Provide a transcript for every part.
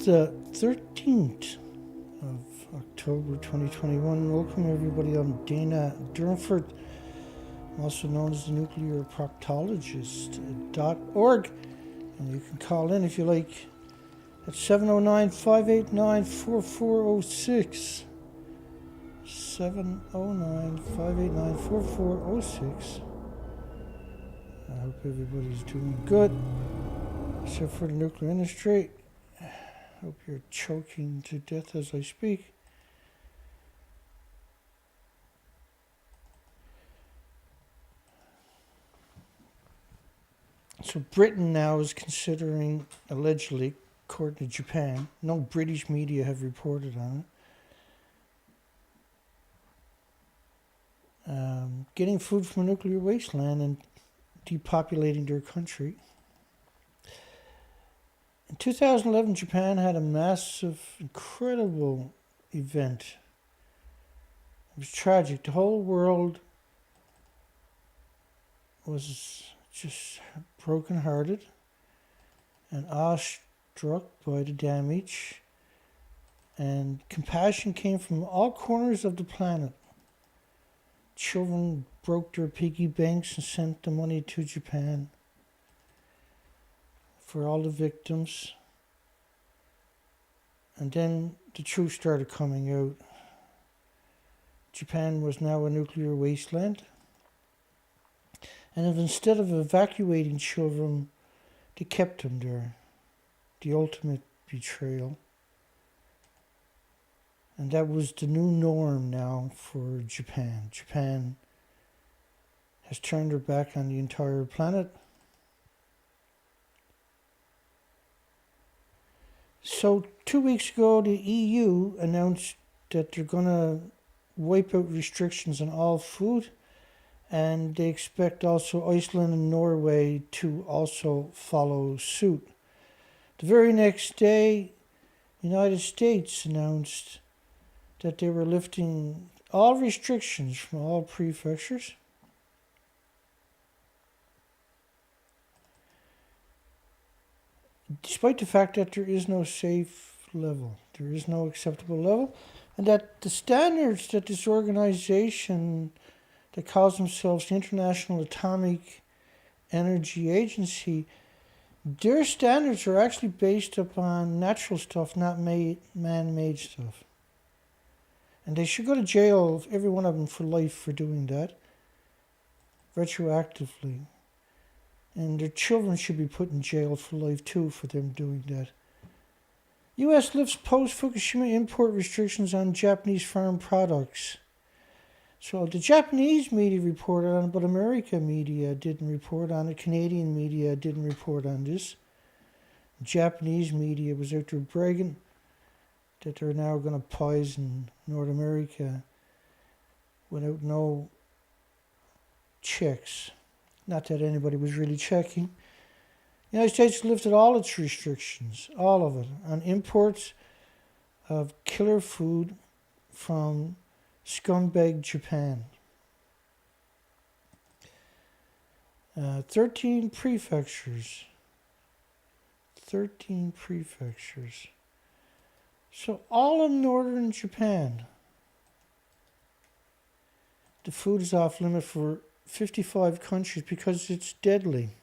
the 13th of October 2021. Welcome everybody. I'm Dana Durnford, also known as the nuclear proctologist.org. And you can call in if you like at 709-589-4406. 709-589-4406. I hope everybody's doing good, except for the nuclear industry. Hope you're choking to death as I speak. So Britain now is considering, allegedly, according to Japan, no British media have reported on it, getting food from a nuclear wasteland and depopulating their country. In 2011, Japan had a massive, incredible event. It was tragic. The whole world was just brokenhearted and awestruck by the damage. And compassion came from all corners of the planet. Children broke their piggy banks and sent the money to Japan for all the victims. And then the truth started coming out. Japan was now a nuclear wasteland. And if instead of evacuating children, they kept them there. The ultimate betrayal. And that was the new norm now for Japan. Japan has turned their back on the entire planet. So 2 weeks ago, the EU announced that they're going to wipe out restrictions on all food, and they expect also Iceland and Norway to also follow suit. The very next day, the United States announced that they were lifting all restrictions from all prefectures. Despite the fact that there is no safe level, there is no acceptable level, and that the standards that this organization that calls themselves the International Atomic Energy Agency, their standards are actually based upon natural stuff, not man-made stuff. And they should go to jail, every one of them, for life for doing that, retroactively. And their children should be put in jail for life too for them doing that. U.S. lifts post-Fukushima import restrictions on Japanese farm products. So the Japanese media reported on it, but American media didn't report on it. Canadian media didn't report on this. Japanese media was out there bragging that they're now going to poison North America without no checks. Not that anybody was really checking. The United States lifted all its restrictions, all of it, on imports of killer food from scumbag Japan. 13 prefectures. 13 prefectures. So all of northern Japan, the food is off limit for 55 countries because it's deadly.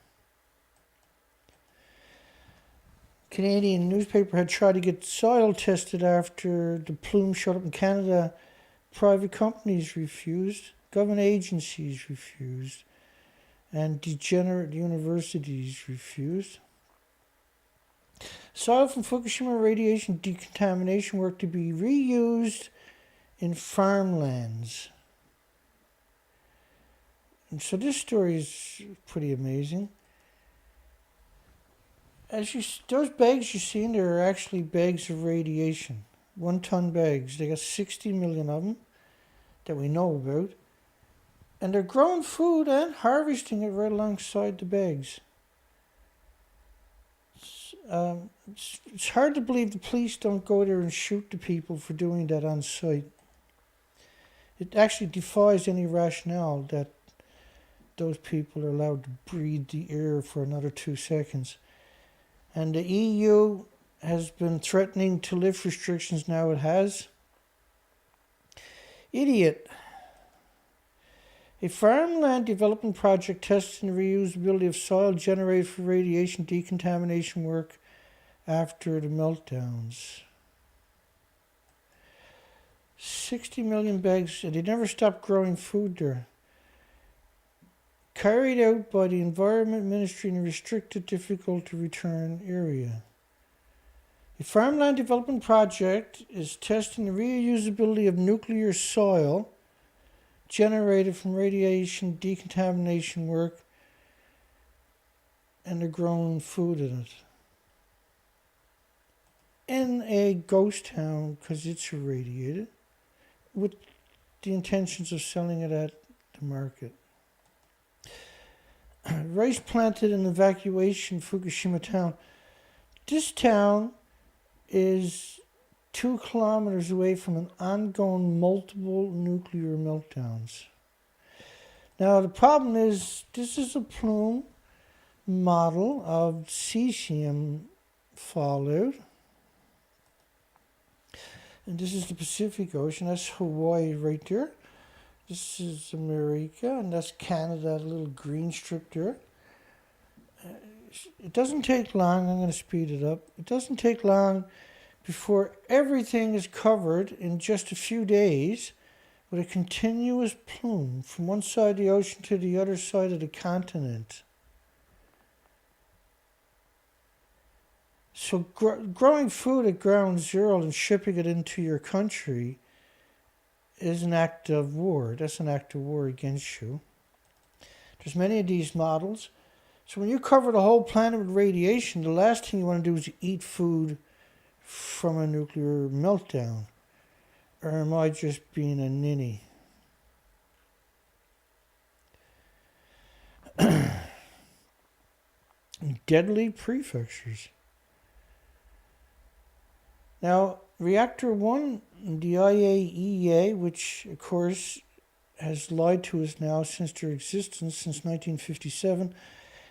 Canadian newspaper had tried to get soil tested after the plume showed up in Canada. Private companies refused, government agencies refused, and degenerate universities refused. Soil from Fukushima radiation decontamination work to be reused in farmlands. And so this story is pretty amazing. Those bags you see in there are actually bags of radiation. 1-ton bags. They got 60 million of them that we know about. And they're growing food and harvesting it right alongside the bags. It's hard to believe the police don't go there and shoot the people for doing that on site. It actually defies any rationale that those people are allowed to breathe the air for another 2 seconds. And the EU has been threatening to lift restrictions. Now it has. Idiot. A farmland development project testing the reusability of soil generated for radiation decontamination work after the meltdowns. 60 million bags, and they never stopped growing food there. Carried out by the Environment Ministry in a restricted, difficult to return area. A farmland development project is testing the reusability of nuclear soil generated from radiation decontamination work, and they're growing food in it. In a ghost town, because it's irradiated, with the intentions of selling it at the market. Rice planted in evacuation Fukushima town. This town is 2 kilometers away from an ongoing multiple nuclear meltdowns. Now the problem is, this is a plume model of cesium fallout. And this is the Pacific Ocean. That's Hawaii right there. This is America, and that's Canada, a little green strip there. It doesn't take long. I'm going to speed it up. It doesn't take long before everything is covered in just a few days with a continuous plume from one side of the ocean to the other side of the continent. So growing food at ground zero and shipping it into your country is an act of war. That's an act of war against you. There's many of these models. So when you cover the whole planet with radiation, the last thing you want to do is eat food from a nuclear meltdown. Or am I just being a ninny? Deadly prefectures. Now, Reactor 1, the IAEA, which of course has lied to us now since their existence, since 1957,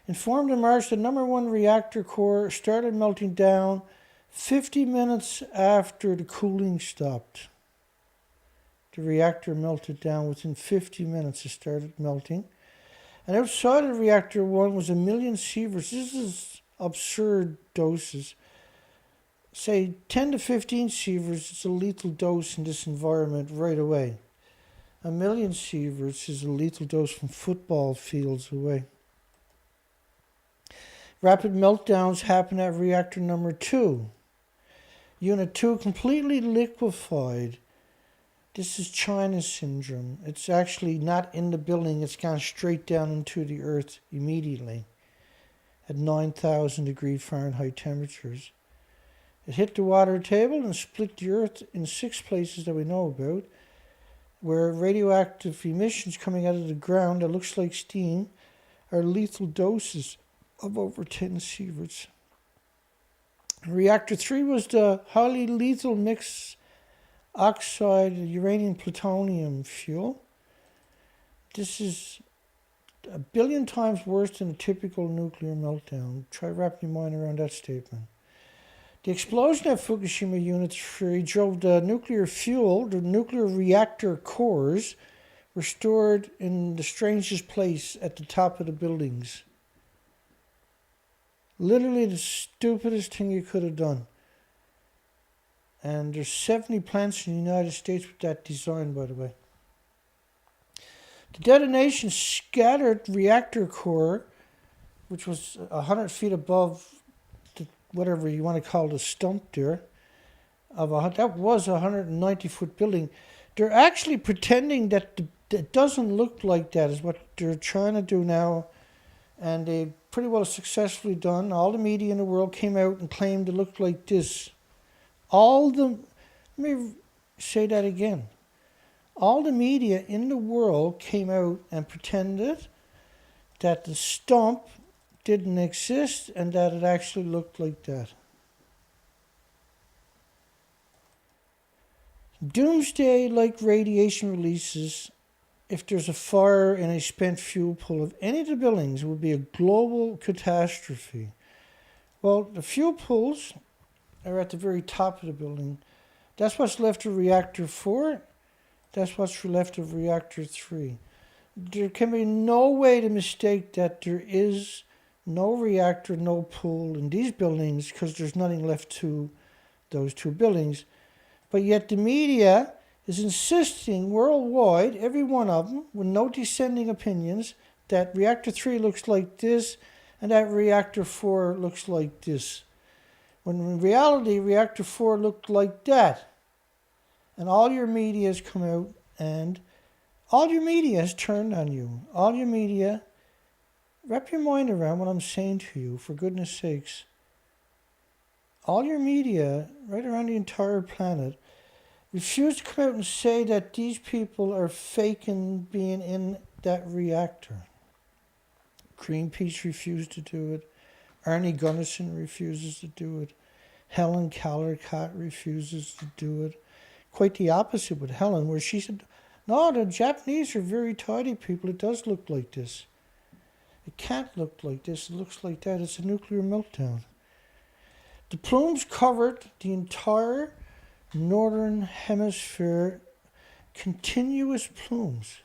informed in March that number 1 reactor core started melting down 50 minutes after the cooling stopped. The reactor melted down within 50 minutes. It started melting. And outside of reactor 1 was 1 million sieverts. This is absurd doses. Say 10 to 15 sieverts is a lethal dose in this environment right away. 1 million sieverts is a lethal dose from football fields away. Rapid meltdowns happen at reactor number 2. Unit 2 completely liquefied. This is China syndrome. It's actually not in the building. It's gone straight down into the earth immediately at 9,000 degree Fahrenheit temperatures. It hit the water table and split the earth in 6 places that we know about, where radioactive emissions coming out of the ground that looks like steam are lethal doses of over 10 sieverts. Reactor 3 was the highly lethal mixed oxide uranium plutonium fuel. This is 1 billion times worse than a typical nuclear meltdown. Try wrapping your mind around that statement. The explosion at Fukushima Unit 3 drove the nuclear fuel, the nuclear reactor cores, were stored in the strangest place at the top of the buildings. Literally the stupidest thing you could have done. And there's 70 plants in the United States with that design, by the way. The detonation scattered reactor core, which was 100 feet above the, whatever you want to call the stump there. That was a 190-foot building. They're actually pretending that it doesn't look like that, is what they're trying to do now. And they pretty well successfully done. All the media in the world came out and claimed it looked like this. Let me say that again. All the media in the world came out and pretended that the stump didn't exist and that it actually looked like that. Doomsday-like radiation releases, if there's a fire in a spent fuel pool of any of the buildings, it would be a global catastrophe. Well, the fuel pools are at the very top of the building. That's what's left of reactor 4. That's what's left of reactor 3. There can be no way to mistake that there is no reactor, no pool in these buildings because there's nothing left to those two buildings. But yet the media is insisting worldwide, every one of them, with no dissenting opinions, that reactor 3 looks like this and that reactor 4 looks like this. When in reality, reactor 4 looked like that. And all your media has come out and all your media has turned on you. All your media, wrap your mind around what I'm saying to you, for goodness sakes. All your media, right around the entire planet, refuse to come out and say that these people are faking being in that reactor. Greenpeace refused to do it. Arnie Gunnarsson refuses to do it. Helen Callercott refuses to do it. Quite the opposite with Helen, where she said, no, the Japanese are very tidy people. It does look like this. It can't look like this. It looks like that. It's a nuclear meltdown. The plumes covered the entire northern hemisphere. Continuous plumes.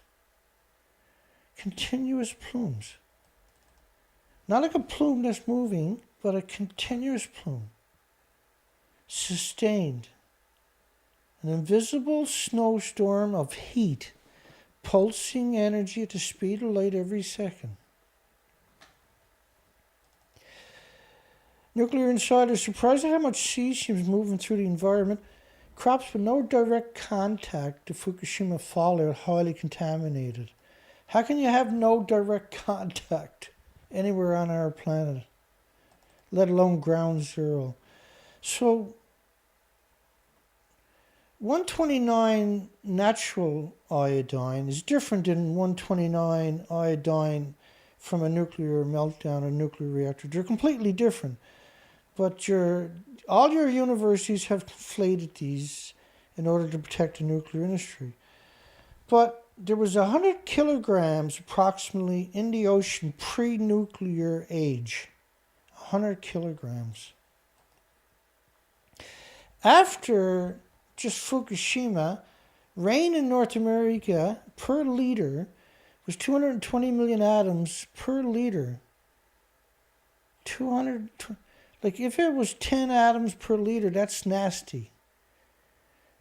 Continuous plumes. Not like a plume that's moving, but a continuous plume. Sustained. An invisible snowstorm of heat, pulsing energy at the speed of light every second. Nuclear insiders surprised at how much cesium is moving through the environment. Crops with no direct contact to Fukushima fallout highly contaminated. How can you have no direct contact anywhere on our planet, let alone ground zero? So 129 natural iodine is different than 129 iodine from a nuclear meltdown or nuclear reactor. They're completely different. But all your universities have conflated these in order to protect the nuclear industry. But there was 100 kilograms approximately in the ocean pre-nuclear age. 100 kilograms. After just Fukushima, rain in North America per liter was 220 million atoms per liter. 200, like if it was 10 atoms per liter, that's nasty.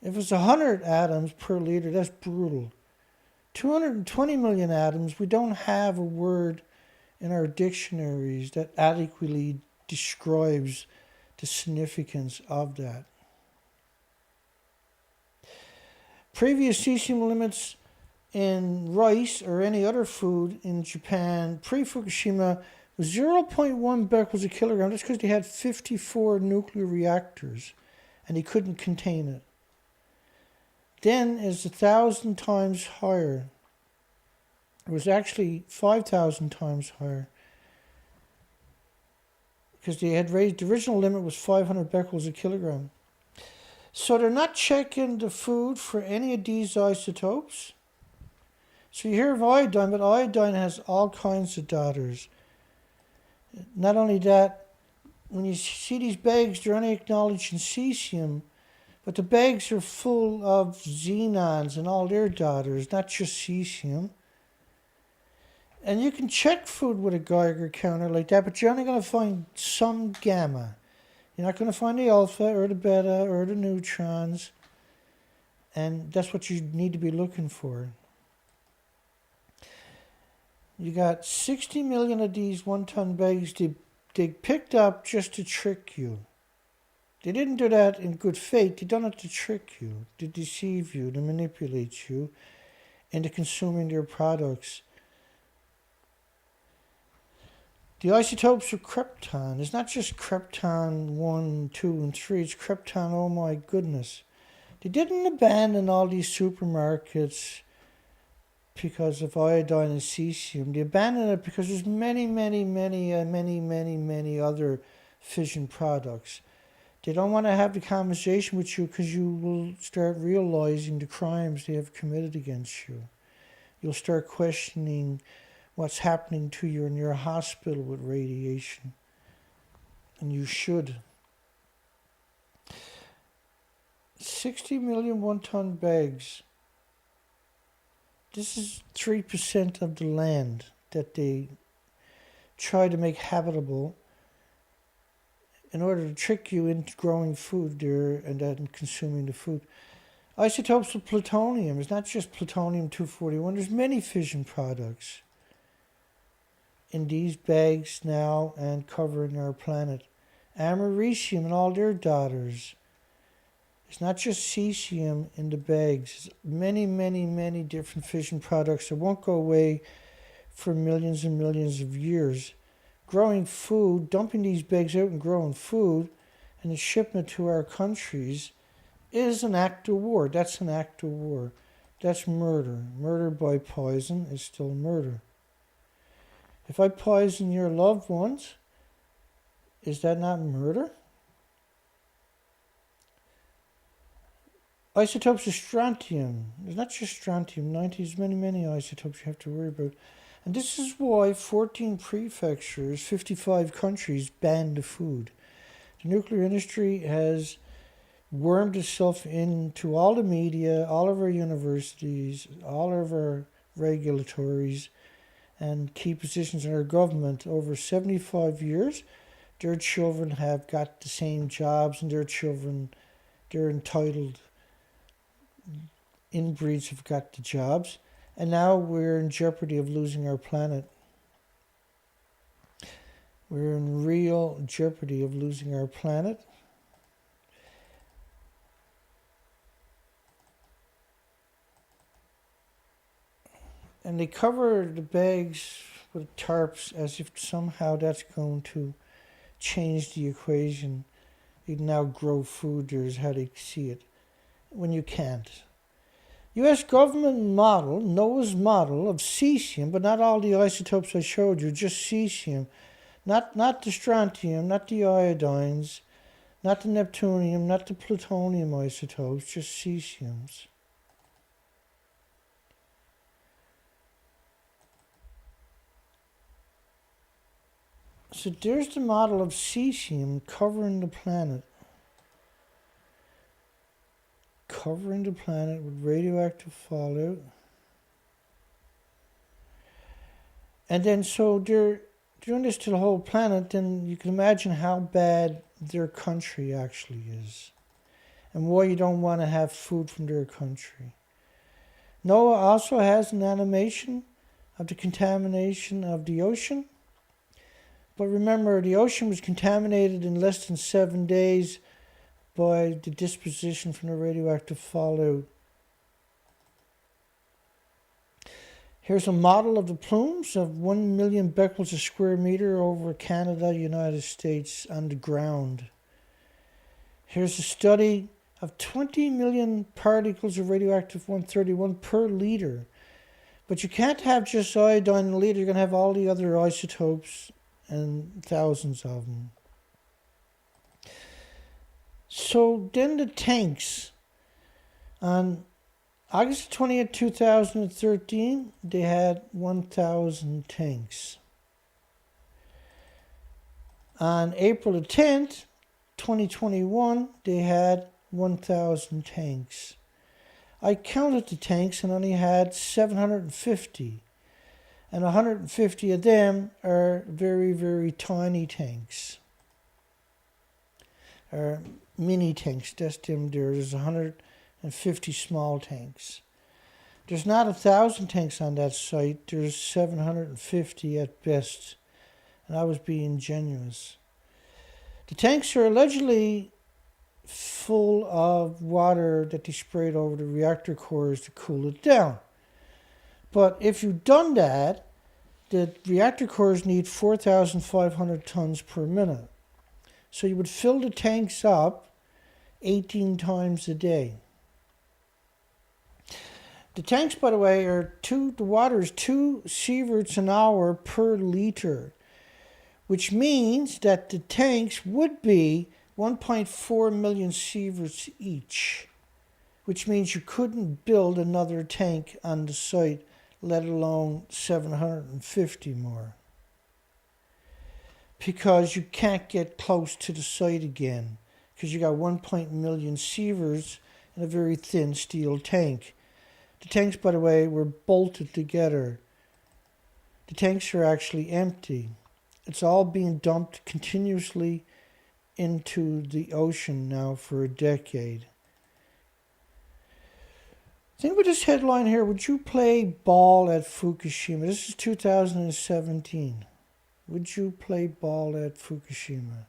If it's 100 atoms per liter, that's brutal. 220 million atoms, we don't have a word in our dictionaries that adequately describes the significance of that. Previous cesium limits in rice or any other food in Japan pre-Fukushima was 0.1 becquerels a kilogram. That's because they had 54 nuclear reactors and they couldn't contain it. Then it's 1,000 times higher. It was actually 5,000 times higher because they had raised, the original limit was 500 becquerels a kilogram. So they're not checking the food for any of these isotopes. So you hear of iodine, but iodine has all kinds of daughters. Not only that, when you see these bags, they're only acknowledging cesium, but the bags are full of xenons and all their daughters, not just cesium. And you can check food with a Geiger counter like that, but you're only going to find some gamma. You're not going to find the alpha or the beta or the neutrons. And that's what you need to be looking for. You got 60 million of these one-ton bags they picked up just to trick you. They didn't do that in good faith. They done it to trick you, to deceive you, to manipulate you into consuming their products. The isotopes of krypton. It's not just krypton 1, 2, and 3. It's krypton, oh my goodness. They didn't abandon all these supermarkets because of iodine and cesium. They abandoned it because there's many other fission products. They don't want to have the conversation with you because you will start realizing the crimes they have committed against you. You'll start questioning what's happening to you in your hospital with radiation. And you should. 60 million one-ton bags. This is 3% of the land that they try to make habitable in order to trick you into growing food there and then consuming the food. Isotopes of plutonium. It's not just plutonium-241. There's many fission products in these bags now and covering our planet. Americium and all their daughters. It's not just cesium in the bags. It's many, many, many different fission products that won't go away for millions and millions of years. Growing food, dumping these bags out and growing food, and then shipping it to our countries is an act of war. That's an act of war. That's murder. Murder by poison is still murder. If I poison your loved ones, is that not murder? Isotopes of strontium. There's not just strontium 90, there's many, many isotopes you have to worry about. And this is why 14 prefectures, 55 countries banned the food. The nuclear industry has wormed itself into all the media, all of our universities, all of our regulatories, and key positions in our government. Over 75 years, their children have got the same jobs, and their children, they're entitled inbreeds have got the jobs. And now we're in jeopardy of losing our planet. We're in real jeopardy of losing our planet. And they cover the bags with tarps as if somehow that's going to change the equation. You can now grow food, there's how they see it, when you can't. U.S. government model, NOAA's model of cesium, but not all the isotopes I showed you, just cesium. Not the strontium, not the iodines, not the neptunium, not the plutonium isotopes, just cesiums. So there's the model of cesium covering the planet. Covering the planet with radioactive fallout. And then so they're doing this to the whole planet, then you can imagine how bad their country actually is. And why you don't want to have food from their country. NOAA also has an animation of the contamination of the ocean. But remember, the ocean was contaminated in less than 7 days by the disposition from the radioactive fallout. Here's a model of the plumes of 1 million becquerels a square meter over Canada, United States on the ground. Here's a study of 20 million particles of radioactive 131 per liter. But you can't have just iodine in a liter, you're going to have all the other isotopes and thousands of them. So then the tanks. On August 20th, 2013, they had 1,000 tanks. On April the 10th, 2021, they had 1,000 tanks. I counted the tanks and only had 750. And 150 of them are very, very tiny tanks. Or mini tanks, that's them there. There's 150 small tanks. There's not 1,000 tanks on that site. There's 750 at best. And I was being generous. The tanks are allegedly full of water that they sprayed over the reactor cores to cool it down. But if you've done that, the reactor cores need 4,500 tons per minute. So you would fill the tanks up 18 times a day. The tanks, by the way, the water is 2 sieverts an hour per liter, which means that the tanks would be 1.4 million sieverts each, which means you couldn't build another tank on the site, let alone 750 more. Because you can't get close to the site again, because you got 1 million sieverts and a very thin steel tank. The tanks, by the way, were bolted together. The tanks are actually empty. It's all being dumped continuously into the ocean now for a decade. Think about this headline here. Would you play ball at Fukushima? This is 2017. Would you play ball at Fukushima?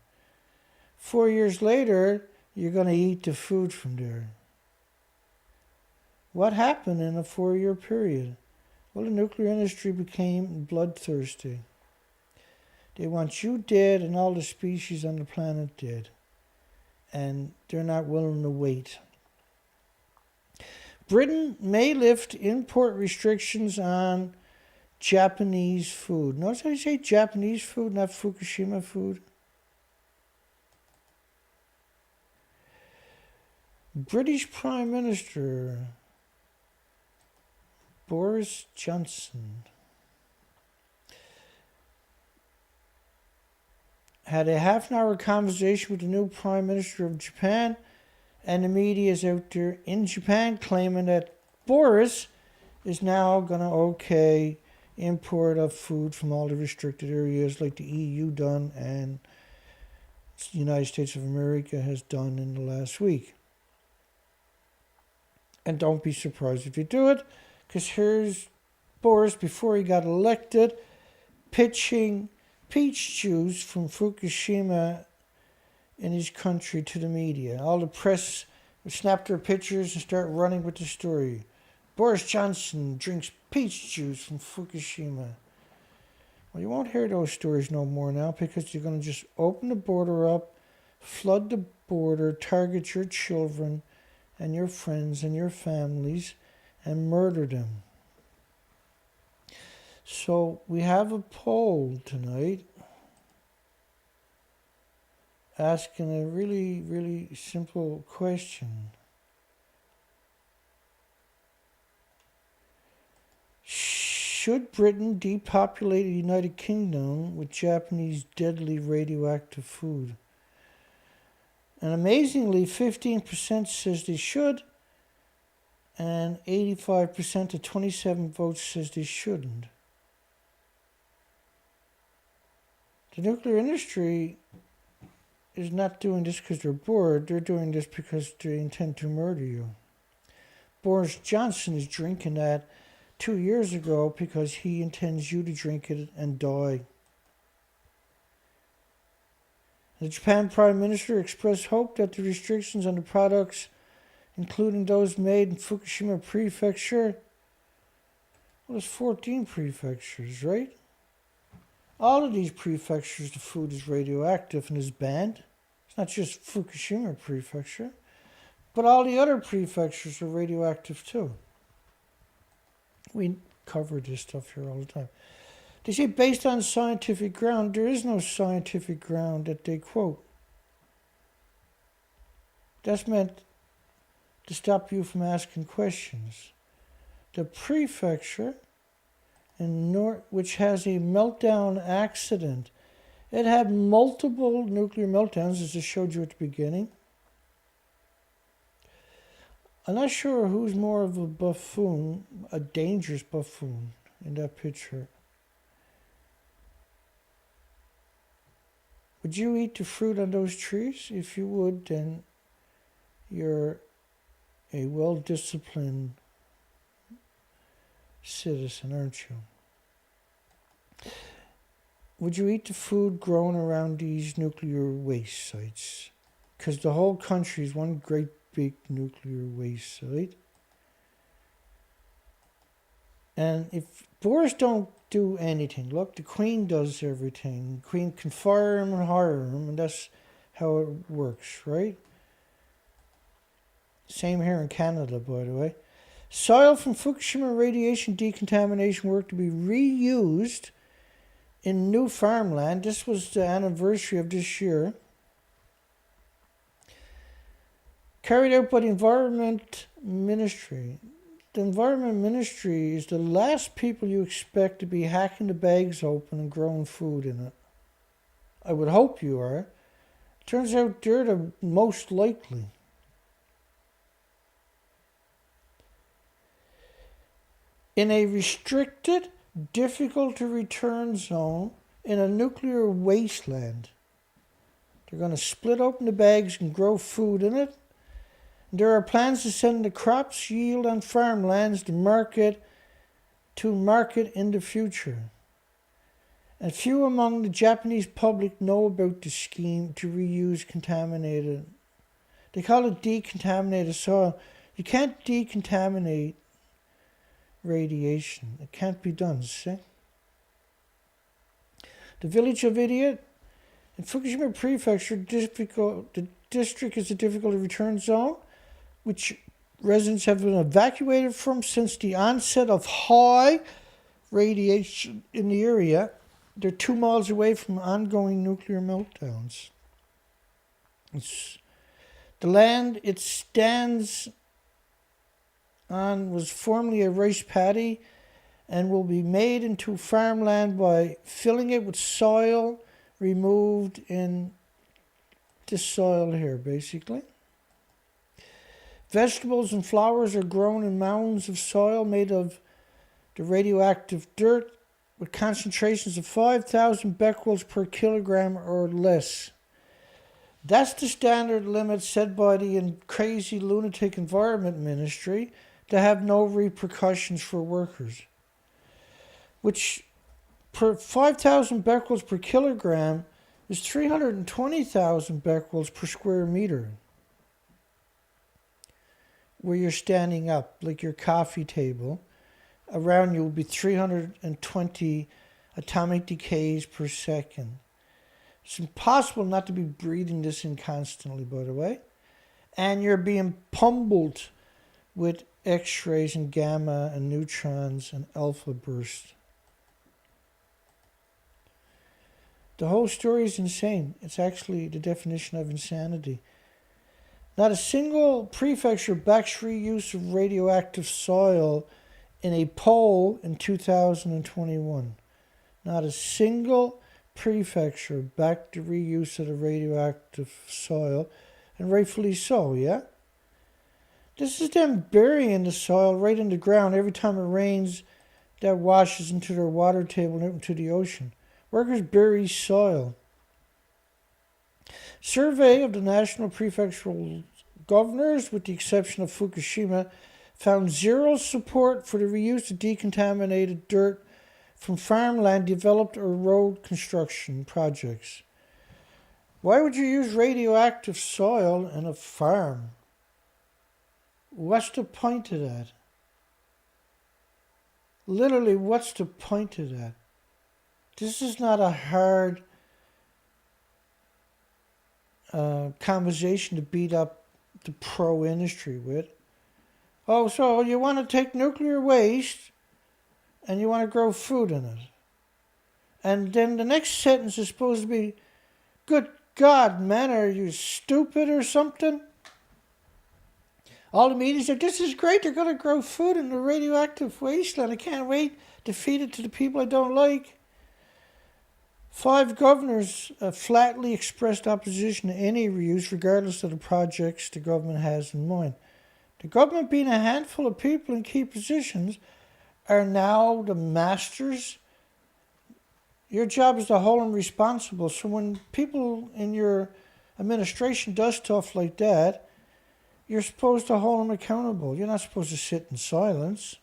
4 years later, you're going to eat the food from there. What happened in a 4-year period? Well, the nuclear industry became bloodthirsty. They want you dead and all the species on the planet dead. And they're not willing to wait. Britain may lift import restrictions on Japanese food. Notice how you say Japanese food, not Fukushima food. British Prime Minister Boris Johnson had a half-an-hour conversation with the new Prime Minister of Japan, and the media is out there in Japan claiming that Boris is now going to okay import of food from all the restricted areas like the EU done and the United States of America has done in the last week. And don't be surprised if you do it, because here's Boris, before he got elected, pitching peach juice from Fukushima in his country to the media. All the press would snap their pictures and start running with the story. Boris Johnson drinks peach juice from Fukushima. Well, you won't hear those stories no more now, because you're going to just open the border up, flood the border, target your children and your friends and your families, and murder them. So we have a poll tonight asking a really, really simple question. Should Britain depopulate the United Kingdom with Japanese deadly radioactive food? And amazingly, 15% says they should, and 85% to 27 votes says they shouldn't. The nuclear industry is not doing this because they're bored. They're doing this because they intend to murder you. Boris Johnson is drinking that 2 years ago because he intends you to drink it and die. The Japan Prime Minister expressed hope that the restrictions on the products, including those made in Fukushima Prefecture, well, there's 14 prefectures, right? All of these prefectures, the food is radioactive and is banned. It's not just Fukushima Prefecture, but all the other prefectures are radioactive too. We cover this stuff here all the time. They say based on scientific ground. There is no scientific ground that they quote. That's meant to stop you from asking questions. The prefecture in which has a meltdown accident. It had multiple nuclear meltdowns, as I showed you at the beginning. I'm not sure who's more of a buffoon, a dangerous buffoon in that picture. Would you eat the fruit on those trees? If you would, then you're a well-disciplined citizen, aren't you? Would you eat the food grown around these nuclear waste sites? Because the whole country is one great big nuclear waste site. And if Boris don't do anything, look, the Queen does everything. The Queen can fire him and hire him, and that's how it works, right? Same here in Canada, by the way. Soil from Fukushima radiation decontamination work to be reused in new farmland. This was the anniversary of this year. Carried out by the Environment Ministry. The Environment Ministry is the last people you expect to be hacking the bags open and growing food in it. I would hope you are. Turns out they're the most likely. in a restricted, difficult-to-return zone in a nuclear wasteland. They're going to split open the bags and grow food in it. There are plans to send the crops yield on farmlands to market in the future. And few among the Japanese public know about the scheme to reuse contaminated. They call it decontaminated soil. You can't decontaminate radiation. It can't be done, see? The village of Idiot in Fukushima Prefecture, the district is a difficult to return zone, which residents have been evacuated from since the onset of high radiation in the area. They're 2 miles away from ongoing nuclear meltdowns. The land it stands on was formerly a rice paddy and will be made into farmland by filling it with soil removed in this soil here, basically. Vegetables and flowers are grown in mounds of soil made of the radioactive dirt with concentrations of 5,000 becquerels per kilogram or less. That's the standard limit set by the crazy lunatic Environment Ministry to have no repercussions for workers, which per 5,000 becquerels per kilogram is 320,000 becquerels per square meter, where you're standing up, like your coffee table. Around you will be 320 atomic decays per second. It's impossible not to be breathing this in constantly, by the way. And you're being pummeled with X-rays and gamma and neutrons and alpha bursts. The whole story is insane. It's actually the definition of insanity. Not a single prefecture backs reuse of radioactive soil in a poll in 2021. Not a single prefecture backed the reuse of the radioactive soil, and rightfully so, yeah? This is them burying the soil right in the ground every time it rains. That washes into their water table and out into the ocean. Workers bury soil. Survey of the national prefectural governors, with the exception of Fukushima, found zero support for the reuse of decontaminated dirt from farmland developed or road construction projects. Why would you use radioactive soil in a farm? What's the point of that? Literally, what's the point of that? This is not a hard conversation to beat up the pro-industry with. Oh, so you want to take nuclear waste and you want to grow food in it. And then the next sentence is supposed to be, good God, man, are you stupid or something? All the media said, this is great, they're going to grow food in the radioactive wasteland. I can't wait to feed it to the people I don't like. 5 governors flatly expressed opposition to any reuse, regardless of the projects the government has in mind. The government, being a handful of people in key positions, are now the masters. Your job is to hold them responsible. So when people in your administration does stuff like that, you're supposed to hold them accountable. You're not supposed to sit in silence.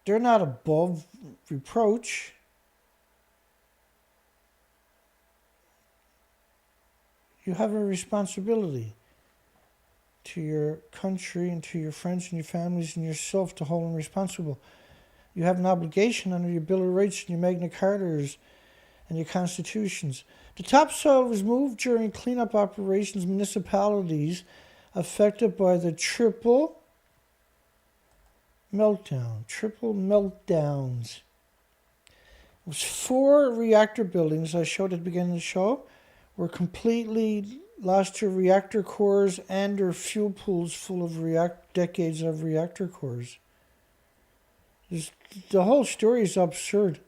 They're not above reproach. You have a responsibility to your country and to your friends and your families and yourself to hold them responsible. You have an obligation under your Bill of Rights and your Magna Cartas and your constitutions. The topsoil was moved during cleanup operations in municipalities affected by the triple meltdowns. It was 4 reactor buildings I showed at the beginning of the show were completely lost their reactor cores and their fuel pools full of decades of reactor cores. The whole story is absurd.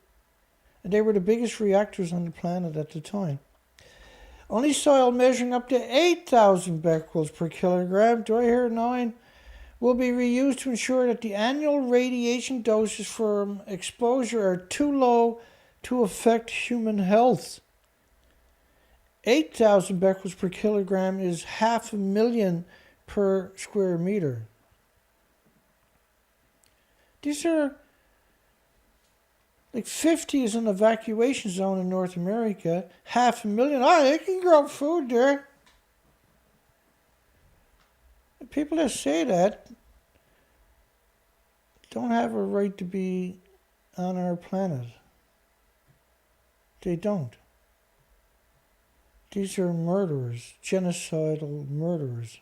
And they were the biggest reactors on the planet at the time. Only soil measuring up to 8,000 becquerels per kilogram, do I hear 9, will be reused to ensure that the annual radiation doses from exposure are too low to affect human health. 8,000 becquerels per kilogram is 500,000 per square meter. These are like 50 is an evacuation zone in North America. 500,000. Oh, they can grow food there. The people that say that don't have a right to be on our planet. They don't. These are murderers, genocidal murderers.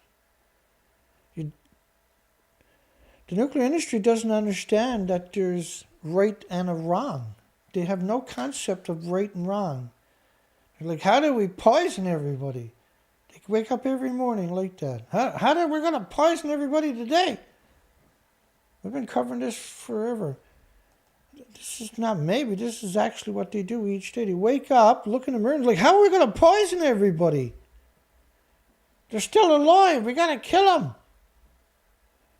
The nuclear industry doesn't understand that there's right and a wrong. They have no concept of right and wrong. They're like, how do we poison everybody? They wake up every morning like that. How do we going to poison everybody today? We've been covering this forever. This is not maybe, this is actually what they do each day. They wake up, look in the mirror, and like, how are we going to poison everybody? They're still alive. We got to kill them.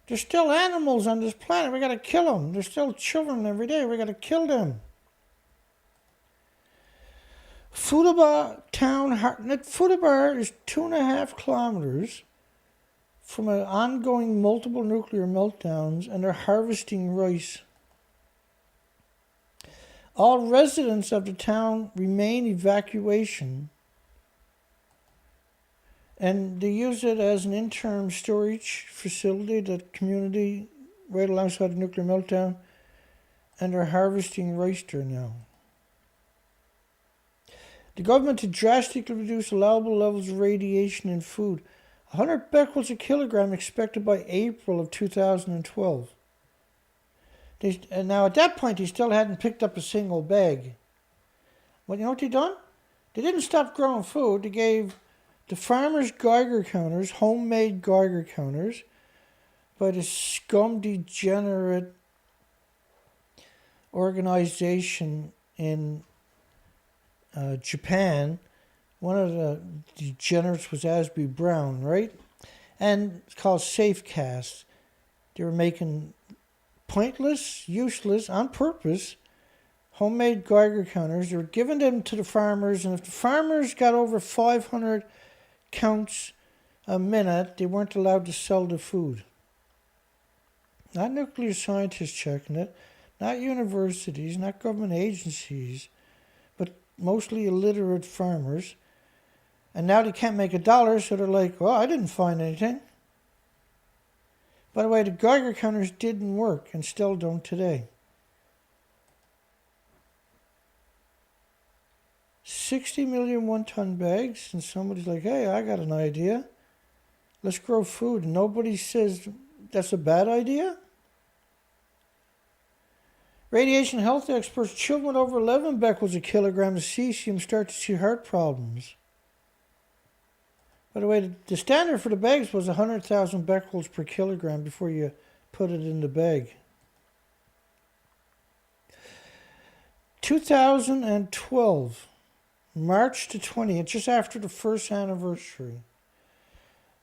There's still animals on this planet. We got to kill them. There's still children every day. We got to kill them. Fukushima is 2.5 kilometers from an ongoing multiple nuclear meltdowns, and they're harvesting rice. All residents of the town remain evacuation, and they use it as an interim storage facility, that community right alongside the nuclear meltdown, and they're harvesting rice there now. The government to drastically reduce allowable levels of radiation in food. 100 becquerels a kilogram expected by April of 2012. Now at that point, they still hadn't picked up a single bag. Well, you know what they done? They didn't stop growing food. They gave the farmers Geiger counters, homemade Geiger counters, by the scum degenerate organization in Japan. One of the degenerates was Asby Brown, right? And it's called Safecast. They were making pointless, useless, on purpose, homemade Geiger counters. They were giving them to the farmers, and if the farmers got over 500 counts a minute, they weren't allowed to sell the food. Not nuclear scientists checking it, not universities, not government agencies, but mostly illiterate farmers. And now they can't make $1, so they're like, well, I didn't find anything. By the way, the Geiger counters didn't work and still don't today. 60 million one-ton bags, and somebody's like, hey, I got an idea. Let's grow food. And nobody says that's a bad idea. Radiation health experts, children over 11 becquerels a kilogram of cesium start to see heart problems. By the way, the standard for the bags was 100,000 becquerels per kilogram before you put it in the bag. 2012, March the 20th, just after the first anniversary,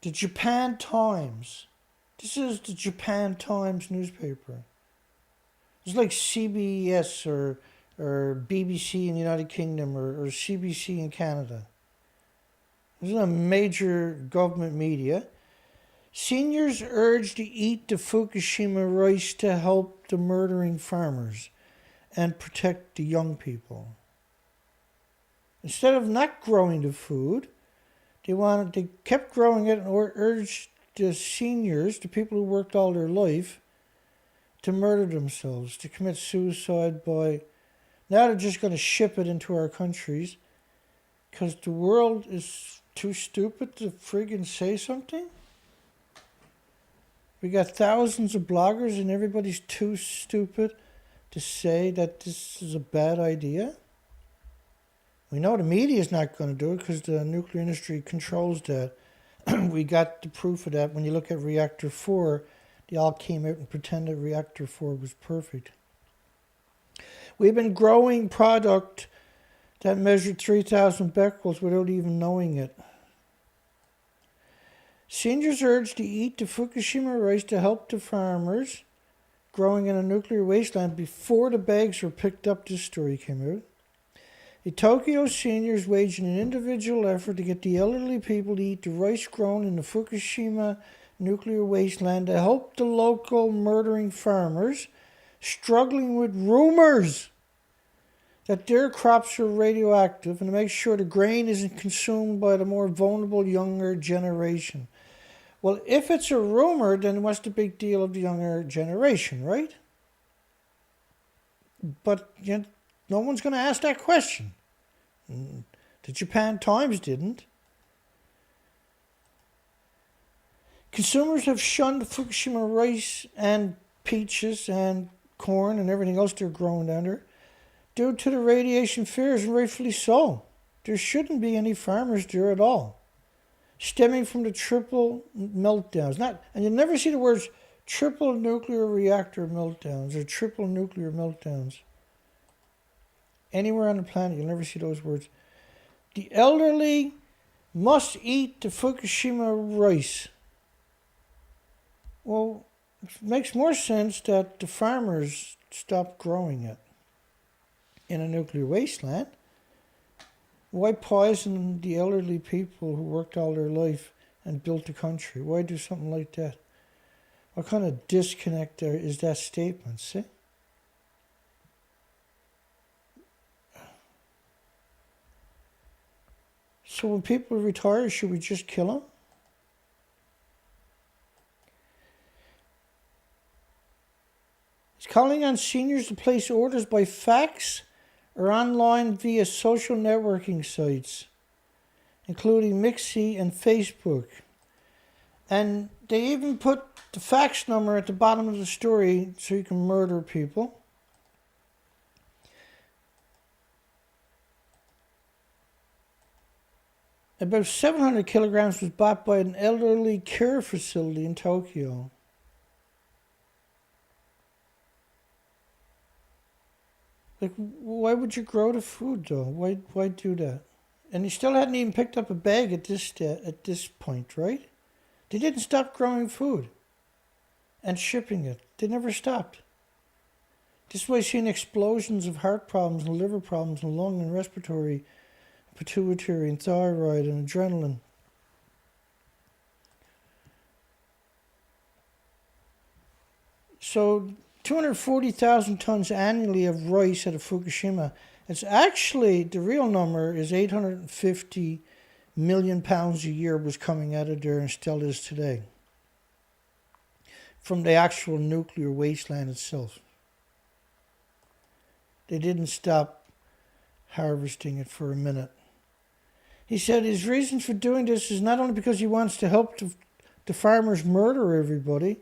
the Japan Times. This is the Japan Times newspaper. It's like CBS or BBC in the United Kingdom or CBC in Canada. This is a major government media. Seniors urged to eat the Fukushima rice to help the murdering farmers and protect the young people. Instead of not growing the food, they kept growing it and urged the seniors, the people who worked all their life, to murder themselves, to commit suicide by... Now they're just going to ship it into our countries because the world is too stupid to friggin' say something? We got thousands of bloggers and everybody's too stupid to say that this is a bad idea? We know the media is not going to do it because the nuclear industry controls that. We got the proof of that when you look at Reactor 4. They all came out and pretended Reactor 4 was perfect. We've been growing product that measured 3,000 becquerels without even knowing it. Seniors urged to eat the Fukushima rice to help the farmers growing in a nuclear wasteland before the bags were picked up. This story came out. The Tokyo seniors waged an individual effort to get the elderly people to eat the rice grown in the Fukushima nuclear wasteland to help the local murdering farmers struggling with rumors that their crops are radioactive and to make sure the grain isn't consumed by the more vulnerable younger generation. Well, if it's a rumor, then what's the big deal of the younger generation, right? But no one's going to ask that question. The Japan Times didn't. Consumers have shunned Fukushima rice and peaches and corn and everything else they're growing down there due to the radiation fears, and rightfully so. There shouldn't be any farmers there at all. Stemming from the triple meltdowns. And you'll never see the words triple nuclear reactor meltdowns or triple nuclear meltdowns. Anywhere on the planet, you'll never see those words. The elderly must eat the Fukushima rice. Well, it makes more sense that the farmers stop growing it in a nuclear wasteland. Why poison the elderly people who worked all their life and built the country? Why do something like that? What kind of disconnect there is that statement, see? So when people retire, should we just kill them? It's calling on seniors to place orders by fax or online via social networking sites, including Mixi and Facebook. And they even put the fax number at the bottom of the story so you can murder people. About 700 kilograms was bought by an elderly care facility in Tokyo. Like, why would you grow the food though? Why do that? And he still hadn't even picked up a bag at this point, right? They didn't stop growing food and shipping it. They never stopped. This is why you're seeing explosions of heart problems and liver problems and lung and respiratory, pituitary and thyroid and adrenaline. So 240,000 tons annually of rice out of Fukushima. It's actually, the real number is 850 million pounds a year was coming out of there and still is today. From the actual nuclear wasteland itself. They didn't stop harvesting it for a minute. He said his reason for doing this is not only because he wants to help the farmers murder everybody,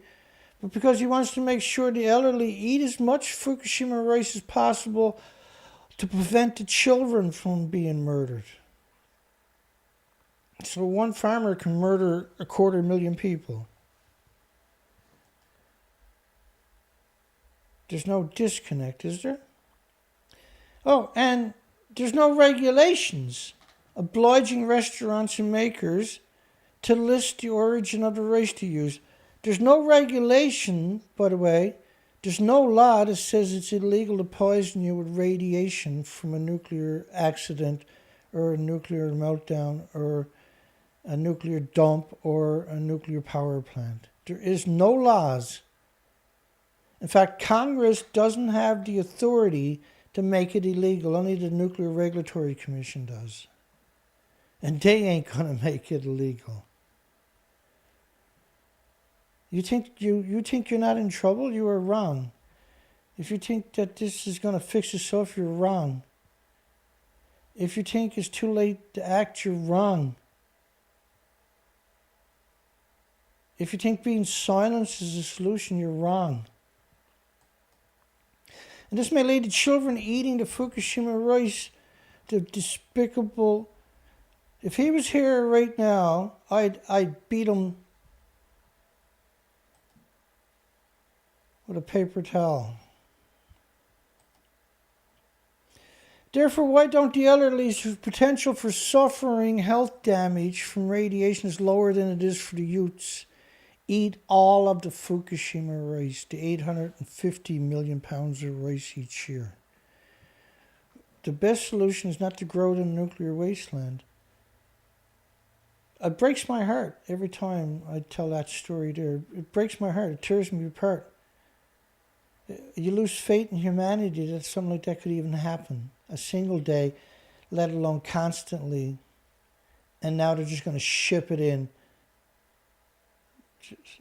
but because he wants to make sure the elderly eat as much Fukushima rice as possible to prevent the children from being murdered. So one farmer can murder 250,000 people. There's no disconnect, is there? Oh, and there's no regulations obliging restaurants and makers to list the origin of the rice to use. There's no regulation, by the way, there's no law that says it's illegal to poison you with radiation from a nuclear accident or a nuclear meltdown or a nuclear dump or a nuclear power plant. There is no laws. In fact, Congress doesn't have the authority to make it illegal. Only the Nuclear Regulatory Commission does. And they ain't going to make it illegal. You think you're not in trouble? You are wrong. If you think that this is going to fix itself, you're wrong. If you think it's too late to act, you're wrong. If you think being silenced is a solution, you're wrong. And this may lead to children eating the Fukushima rice, the despicable. If he was here right now, I'd beat him with a paper towel. Therefore, why don't the elderly, whose potential for suffering health damage from radiation is lower than it is for the youths, eat all of the Fukushima rice, the 850 million pounds of rice each year? The best solution is not to grow it in a nuclear wasteland. It breaks my heart every time I tell that story there. It breaks my heart. It tears me apart. You lose faith in humanity that something like that could even happen. A single day, let alone constantly. And now they're just going to ship it in.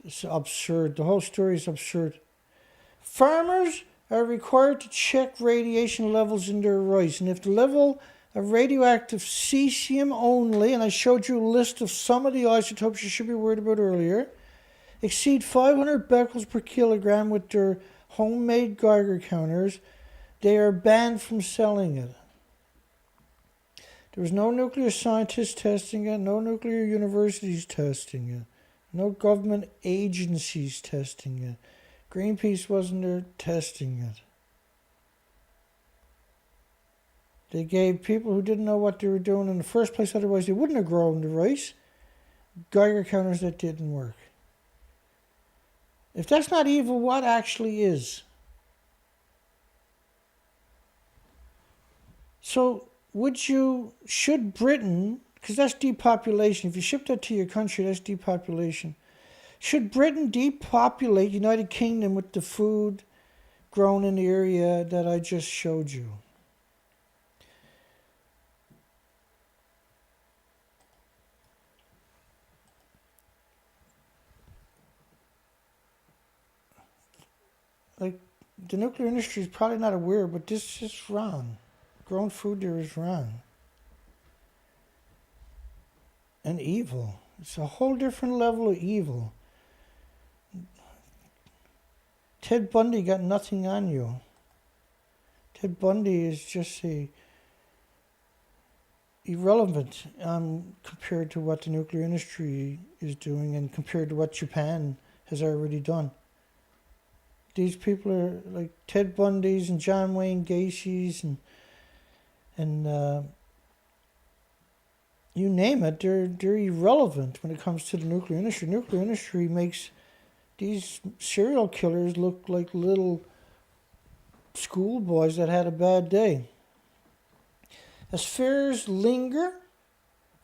It's absurd. The whole story is absurd. Farmers are required to check radiation levels in their rice. And if the level of radioactive cesium only, and I showed you a list of some of the isotopes you should be worried about earlier, exceed 500 becquerels per kilogram with their homemade Geiger counters, they are banned from selling it. There was no nuclear scientists testing it, no nuclear universities testing it, no government agencies testing it. Greenpeace wasn't there testing it. They gave people who didn't know what they were doing in the first place, otherwise they wouldn't have grown the rice, Geiger counters that didn't work. If that's not evil, what actually is? So should Britain, because that's depopulation, if you ship that to your country, that's depopulation. Should Britain depopulate United Kingdom with the food grown in the area that I just showed you? Like, the nuclear industry is probably not aware, but this is wrong. Grown food there is wrong. And evil. It's a whole different level of evil. Ted Bundy got nothing on you. Ted Bundy is just irrelevant compared to what the nuclear industry is doing and compared to what Japan has already done. These people are like Ted Bundys and John Wayne Gacy's and you name it, they're irrelevant when it comes to the nuclear industry. The nuclear industry makes these serial killers look like little schoolboys that had a bad day. As fears linger,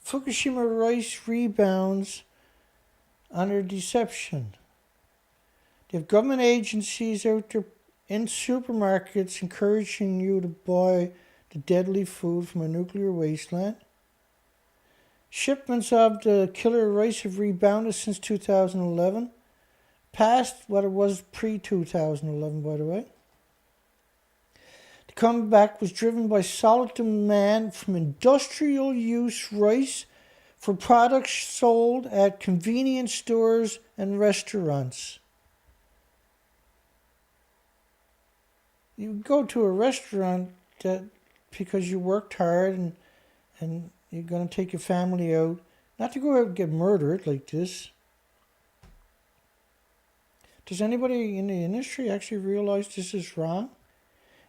Fukushima rice rebounds under deception. They have government agencies out there in supermarkets encouraging you to buy the deadly food from a nuclear wasteland. Shipments of the killer rice have rebounded since 2011, past what it was pre-2011, by the way. The comeback was driven by solid demand from industrial use rice for products sold at convenience stores and restaurants. You go to a restaurant because you worked hard and you're going to take your family out, not to go out and get murdered like this. Does anybody in the industry actually realize this is wrong?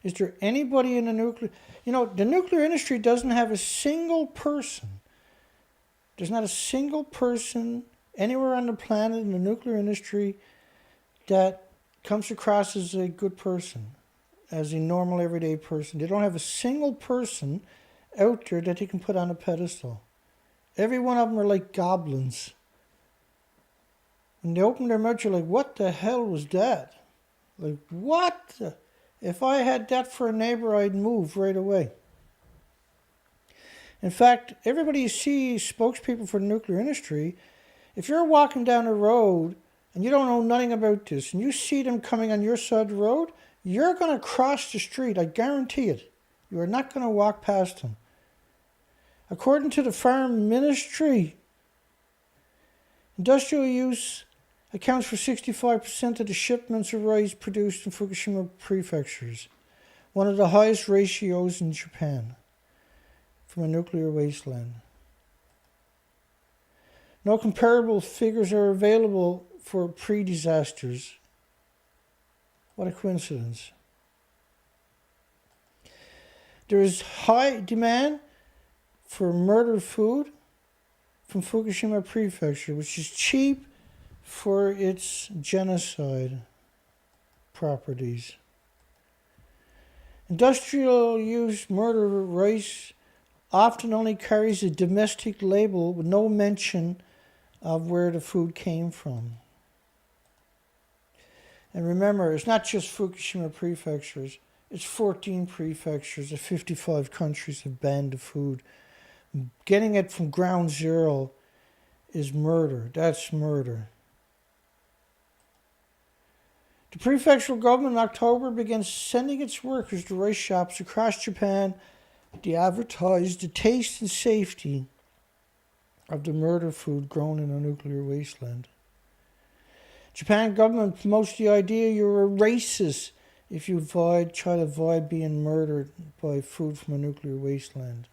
Is there anybody in the nuclear... the nuclear industry doesn't have a single person. There's not a single person anywhere on the planet in the nuclear industry that comes across as a good person, as a normal everyday person. They don't have a single person out there that they can put on a pedestal. Every one of them are like goblins. When they open their mouth, you're like, what the hell was that? Like, what? If I had that for a neighbor, I'd move right away. In fact, everybody you see, spokespeople for the nuclear industry, if you're walking down a road and you don't know nothing about this, and you see them coming on your side of the road, you're going to cross the street, I guarantee it. You are not going to walk past them. According to the Farm Ministry, industrial use accounts for 65% of the shipments of rice produced in Fukushima prefectures, one of the highest ratios in Japan, from a nuclear wasteland. No comparable figures are available for pre-disasters. What a coincidence. There is high demand for murder food from Fukushima Prefecture, which is cheap for its genocide properties. Industrial use murder rice often only carries a domestic label with no mention of where the food came from. And remember, it's not just Fukushima prefectures. It's 14 prefectures of 55 countries have banned the food. Getting it from ground zero is murder. That's murder. The prefectural government in October began sending its workers to rice shops across Japan to advertise the taste and safety of the murder food grown in a nuclear wasteland. Japan government promotes the idea you're a racist if you try to avoid being murdered by food from a nuclear wasteland.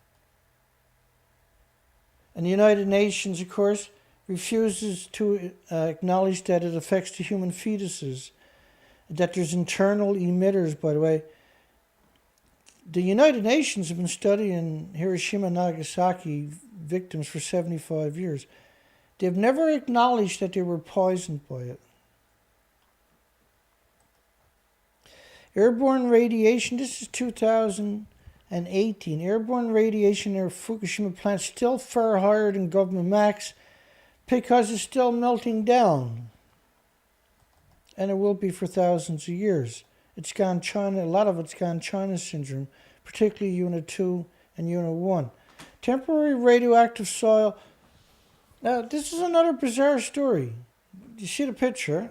And the United Nations, of course, refuses to acknowledge that it affects the human fetuses, that there's internal emitters, by the way. The United Nations have been studying Hiroshima and Nagasaki victims for 75 years. They've never acknowledged that they were poisoned by it. Airborne radiation, this is 2018. Airborne radiation near Fukushima plant still far higher than government max because it's still melting down. And it will be for thousands of years. It's gone China, a lot of it's gone China syndrome, particularly Unit 2 and Unit 1. Temporary radioactive soil. Now, this is another bizarre story. You see the picture?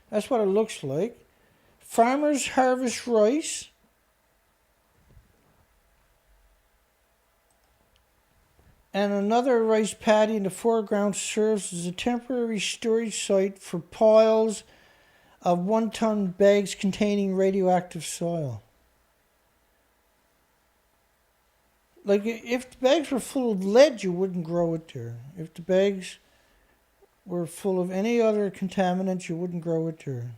That's what it looks like. Farmers harvest rice. And another rice paddy in the foreground serves as a temporary storage site for piles of 1-ton bags containing radioactive soil. Like, if the bags were full of lead, you wouldn't grow it there. If the bags were full of any other contaminant, you wouldn't grow it there.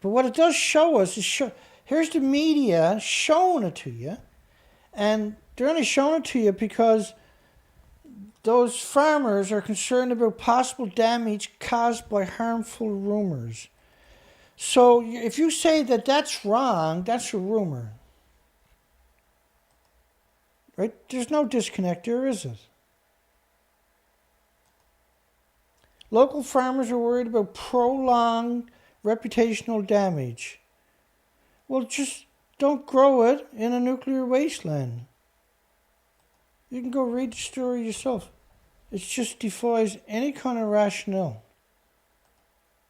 But what it does show us is, here's the media showing it to you. And they're only showing it to you because those farmers are concerned about possible damage caused by harmful rumors. So if you say that that's wrong, that's a rumor. Right? There's no disconnect there, is it? Local farmers are worried about prolonged reputational damage. Well, just don't grow it in a nuclear wasteland. You can go read the story yourself. It just defies any kind of rationale,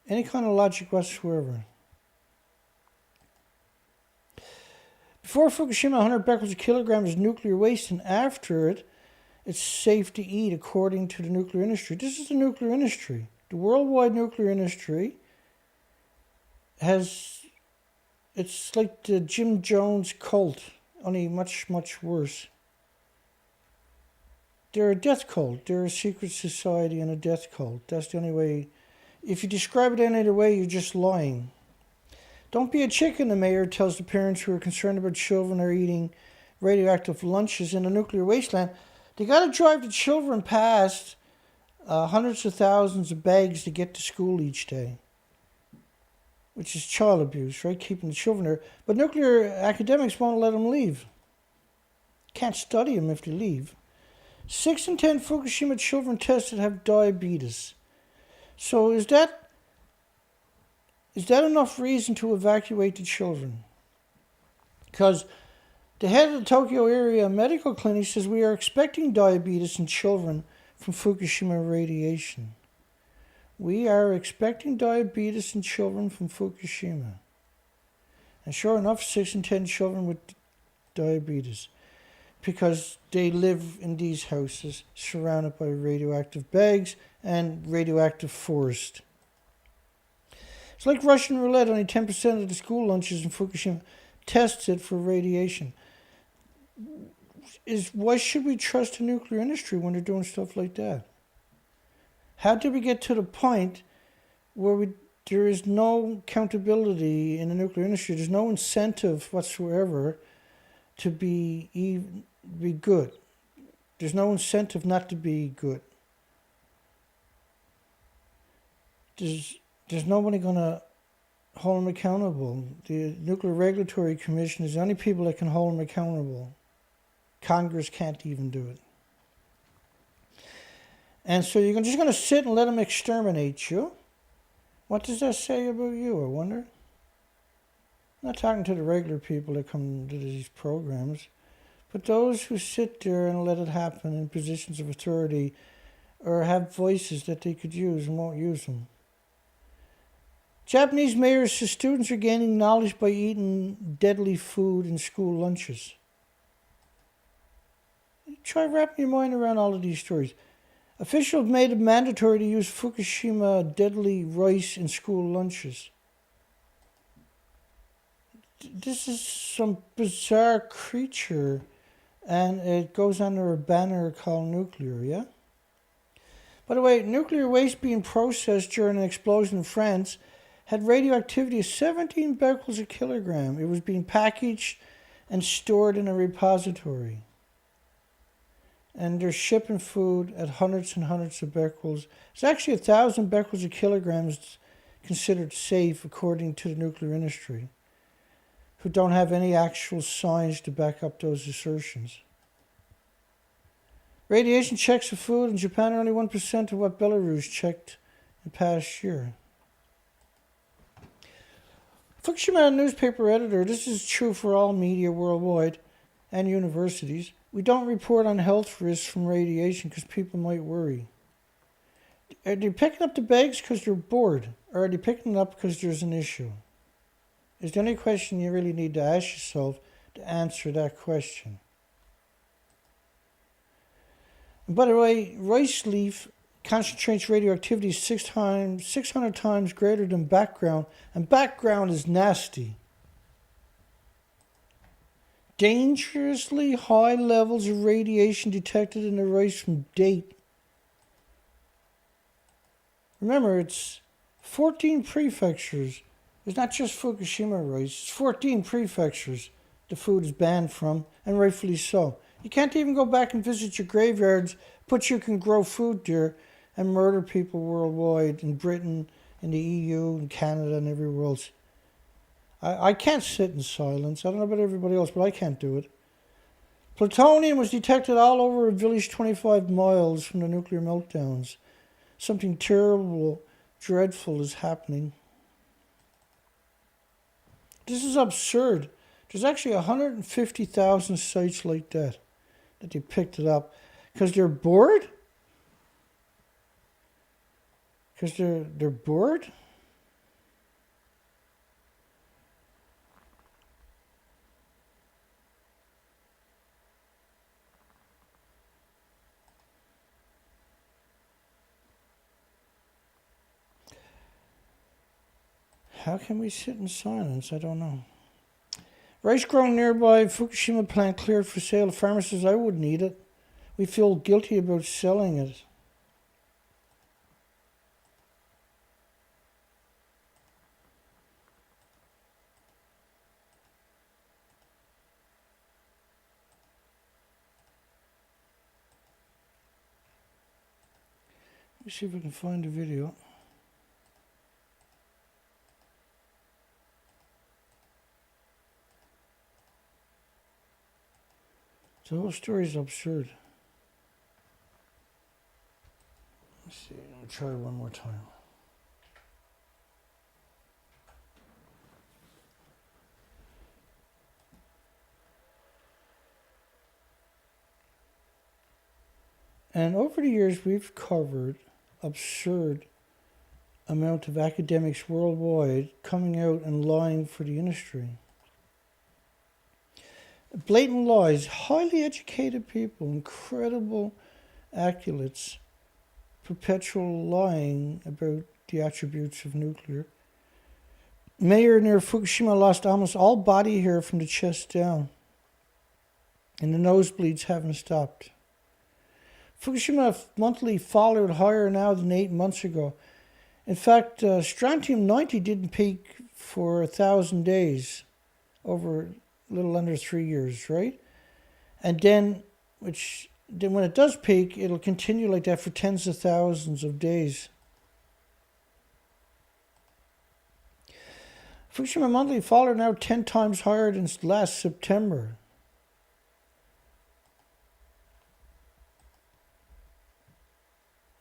any kind of logic whatsoever. Before Fukushima, 100 becquerels a kilogram is nuclear waste, and after it, it's safe to eat according to the nuclear industry. This is the nuclear industry. The worldwide nuclear industry it's like the Jim Jones cult, only much, much worse. They're a death cult. They're a secret society and a death cult. That's the only way. If you describe it any other way, you're just lying. Don't be a chicken, the mayor tells the parents who are concerned about children are eating radioactive lunches in a nuclear wasteland. They got to drive the children past hundreds of thousands of bags to get to school each day, which is child abuse, right? Keeping the children there. But nuclear academics won't let them leave. Can't study them if they leave. 6 in 10 Fukushima children tested have diabetes. So is that enough reason to evacuate the children? Because the head of the Tokyo area medical clinic says we are expecting diabetes in children from Fukushima radiation. We are expecting diabetes in children from Fukushima. And sure enough, 6 in 10 children with diabetes. Because they live in these houses surrounded by radioactive bags and radioactive forest. It's like Russian roulette. Only 10% of the school lunches in Fukushima tested for radiation. Why should we trust the nuclear industry when they're doing stuff like that? How did we get to the point where we there is no accountability in the nuclear industry. There's no incentive whatsoever to be good. There's no incentive not to be good. There's nobody going to hold them accountable. The Nuclear Regulatory Commission is the only people that can hold them accountable. Congress can't even do it. And so you're just going to sit and let them exterminate you. What does that say about you, I wonder? I'm not talking to the regular people that come to these programs, but those who sit there and let it happen in positions of authority or have voices that they could use and won't use them. Japanese mayor says students are gaining knowledge by eating deadly food in school lunches. Try wrapping your mind around all of these stories. Officials have made it mandatory to use Fukushima deadly rice in school lunches. This is some bizarre creature, and it goes under a banner called nuclear, yeah? By the way, nuclear waste being processed during an explosion in France had radioactivity of 17 becquerels a kilogram. It was being packaged and stored in a repository. And they're shipping food at hundreds and hundreds of becquerels. It's actually 1,000 becquerels a kilogram is considered safe according to the nuclear industry, who don't have any actual science to back up those assertions. Radiation checks of food in Japan are only 1% of what Belarus checked in the past year. Fukushima newspaper editor, this is true for all media worldwide and universities. We don't report on health risks from radiation because people might worry. Are they picking up the bags because they're bored? Or are they picking it up because there's an issue? Is the only question you really need to ask yourself to answer that question. And by the way, rice leaf concentrates radioactivity 600 times greater than background, and background is nasty. Dangerously high levels of radiation detected in the rice from date. Remember, it's 14 prefectures. It's not just Fukushima rice. It's 14 prefectures the food is banned from, and rightfully so. You can't even go back and visit your graveyards, but you can grow food there and murder people worldwide, in Britain, in the EU, in Canada, and everywhere else. I can't sit in silence. I don't know about everybody else, but I can't do it. Plutonium was detected all over a village 25 miles from the nuclear meltdowns. Something terrible, dreadful is happening. This is absurd. There's actually 150,000 sites like that they picked it up. Because they're bored? Because they're bored? How can we sit in silence? I don't know. Rice grown nearby Fukushima plant cleared for sale. The farmer says, I wouldn't eat it. We feel guilty about selling it. Let me see if I can find the video. The whole story is absurd. Let's see, let me try it one more time. And over the years, we've covered absurd amount of academics worldwide coming out and lying for the industry. Blatant lies, highly educated people, incredible accolades, perpetual lying about the attributes of nuclear. Mayor near Fukushima lost almost all body hair from the chest down, and the nosebleeds haven't stopped. Fukushima monthly followed higher now than 8 months ago. In fact, strontium-90 didn't peak for 1,000 days, over a little under 3 years, right? And then when it does peak, it'll continue like that for tens of thousands of days. Fukushima monthly fall are now 10 times higher than last September.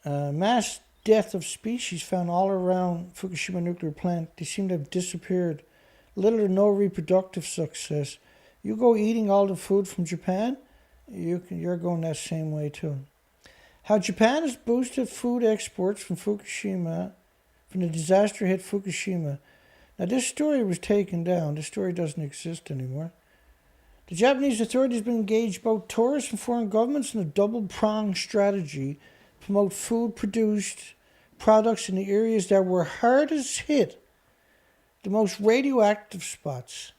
Mass death of species found all around Fukushima nuclear plant. They seem to have disappeared. Little or no reproductive success. You go eating all the food from Japan, you're going that same way too. How Japan has boosted food exports from Fukushima, from the disaster hit Fukushima. Now this story was taken down. This story doesn't exist anymore. The Japanese authorities have been engaged both tourists and foreign governments in a double-pronged strategy to promote food-produced products in the areas that were hardest hit, the most radioactive spots.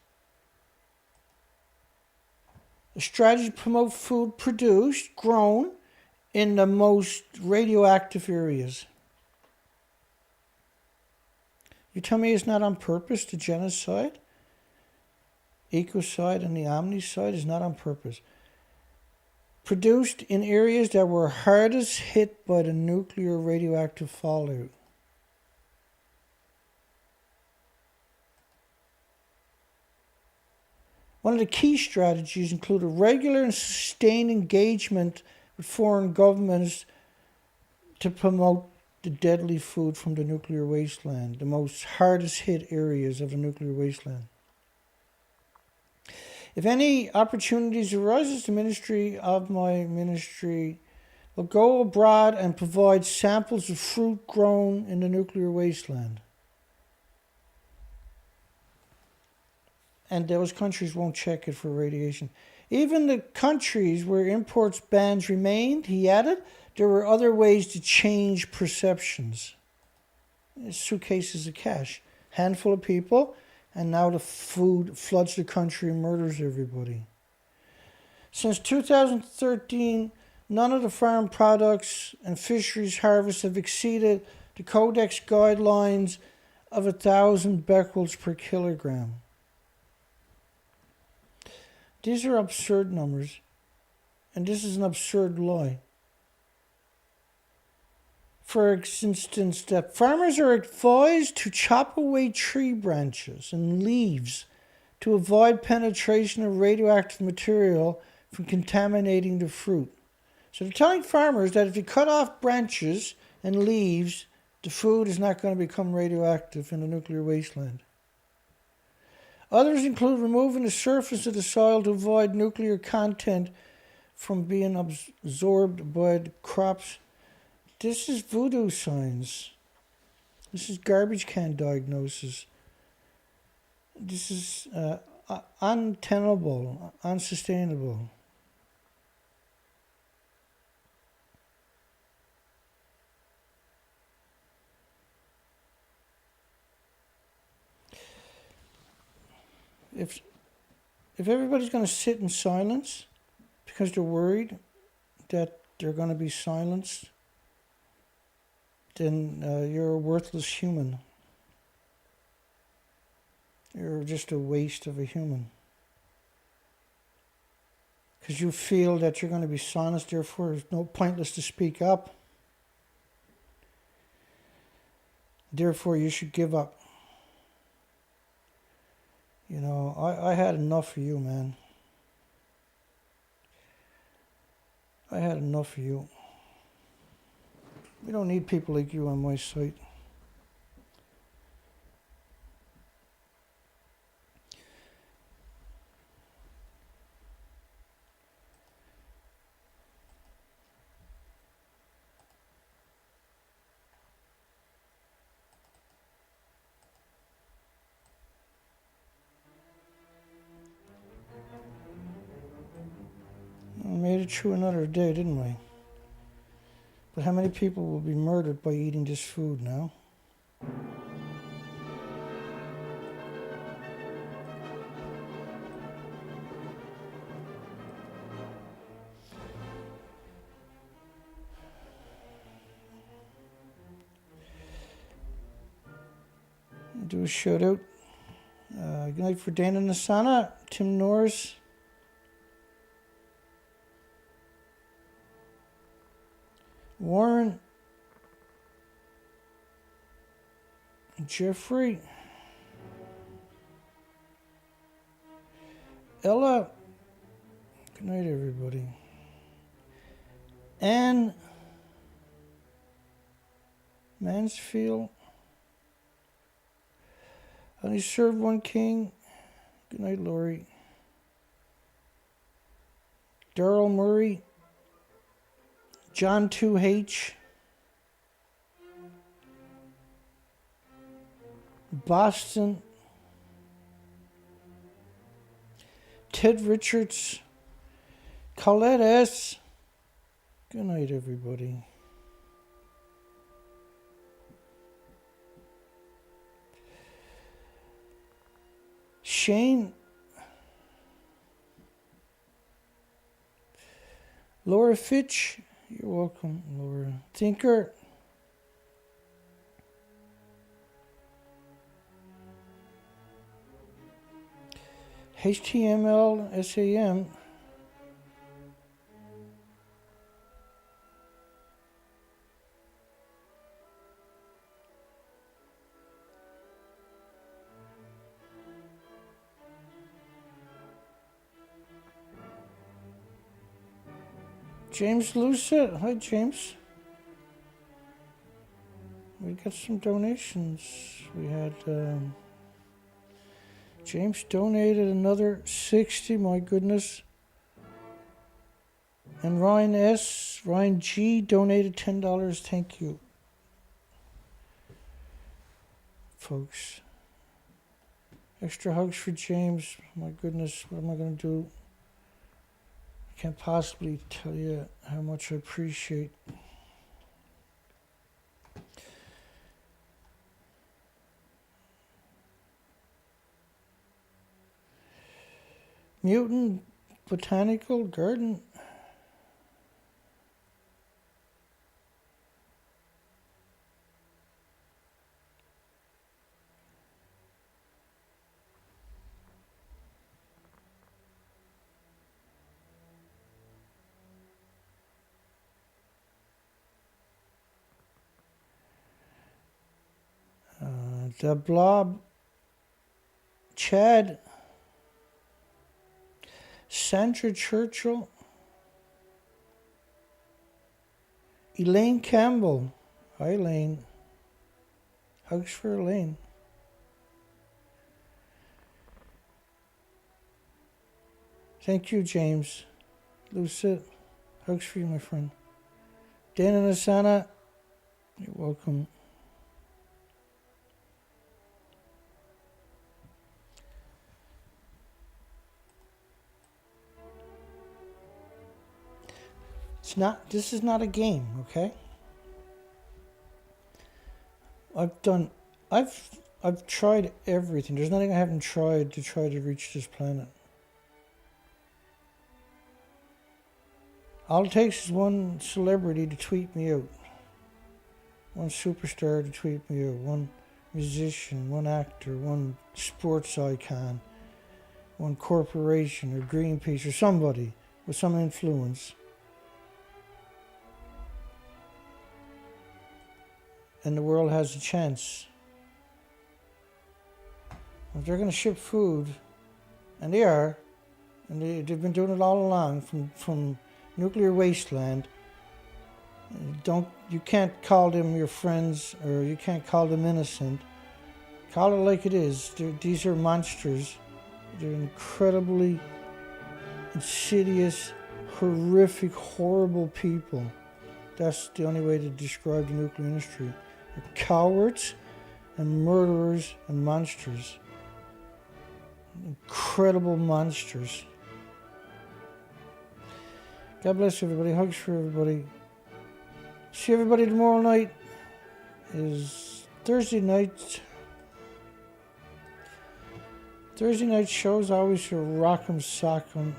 A strategy to promote food produced, grown, in the most radioactive areas. You tell me it's not on purpose, the genocide? Ecocide and the omnicide is not on purpose. Produced in areas that were hardest hit by the nuclear radioactive fallout. One of the key strategies include a regular and sustained engagement with foreign governments to promote the deadly food from the nuclear wasteland, the most hardest hit areas of the nuclear wasteland. If any opportunities arises, the ministry of my ministry will go abroad and provide samples of fruit grown in the nuclear wasteland. And those countries won't check it for radiation. Even the countries where imports bans remained, he added, there were other ways to change perceptions. Suitcases of cash. Handful of people, and now the food floods the country and murders everybody. Since 2013, none of the farm products and fisheries harvests have exceeded the Codex guidelines of 1,000 becquerels per kilogram. These are absurd numbers, and this is an absurd lie. For instance, that farmers are advised to chop away tree branches and leaves to avoid penetration of radioactive material from contaminating the fruit. So they're telling farmers that if you cut off branches and leaves, the food is not going to become radioactive in the nuclear wasteland. Others include removing the surface of the soil to avoid nuclear content from being absorbed by the crops. This is voodoo science. This is garbage can diagnosis. This is untenable, unsustainable. If everybody's going to sit in silence because they're worried that they're going to be silenced, then you're a worthless human. You're just a waste of a human. Because you feel that you're going to be silenced, therefore it's no pointless to speak up. Therefore you should give up. You know, I had enough of you, man. I had enough of you. We don't need people like you on my site. We made it through another day, didn't we? But how many people will be murdered by eating this food now? do a shout out. Good night for Dana Nasana, Tim Norris. Warren. Jeffrey. Ella. Good night, everybody. Anne Mansfield. Only served one king. Good night, Lori. Daryl Murray. John 2H. Boston. Ted Richards. Colette S. Good night, everybody. Shane. Laura Fitch. You're welcome, Laura. Tinker. HTML SAM. James Lucet. Hi, James. We got some donations. We had James donated another 60. My goodness. And Ryan G donated $10. Thank you, folks. Extra hugs for James. My goodness, what am I going to do? I can't possibly tell you how much I appreciate. Mutant Botanical Garden. The Blob. Chad. Sandra Churchill. Elaine Campbell. Hi, Elaine. Hugs for Elaine. Thank you, James. Lucid. Hugs for you, my friend. Dana Nasana. You're welcome. This is not a game, okay? I've tried everything. There's nothing I haven't tried to try to reach this planet. All it takes is one celebrity to tweet me out. One superstar to tweet me out. One musician, one actor, one sports icon, one corporation or Greenpeace or somebody with some influence. And the world has a chance. If they're going to ship food, and they are, and they've been doing it all along from nuclear wasteland, you can't call them your friends, or you can't call them innocent. Call it like it is. These are monsters. They're incredibly insidious, horrific, horrible people. That's the only way to describe the nuclear industry. Cowards and murderers and monsters. Incredible monsters. God bless everybody. Hugs for everybody. See everybody tomorrow night. Is Thursday night. Thursday night shows always your rock'em sock'em.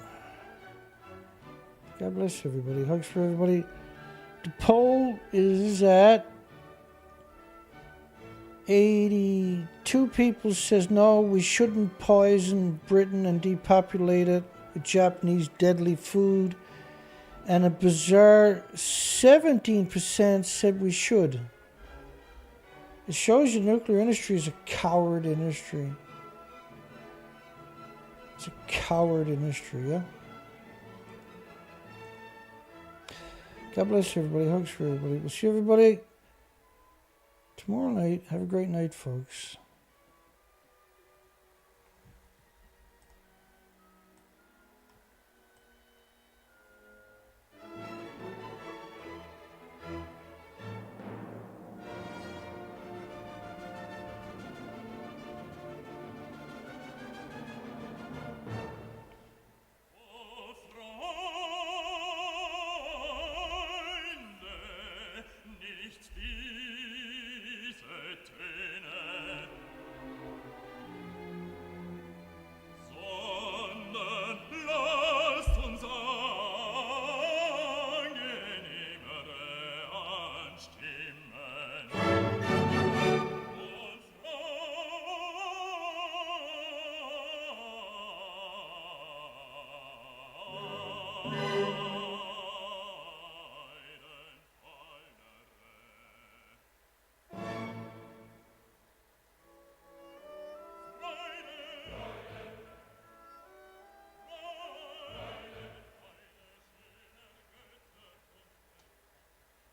God bless everybody. Hugs for everybody. The poll is at 82 people says no, we shouldn't poison Britain and depopulate it with Japanese deadly food. And a bizarre 17% said we should. It shows you the nuclear industry is a coward industry. It's a coward industry, yeah? God bless everybody. Hugs for everybody. We'll see everybody tomorrow night. Have a great night, folks.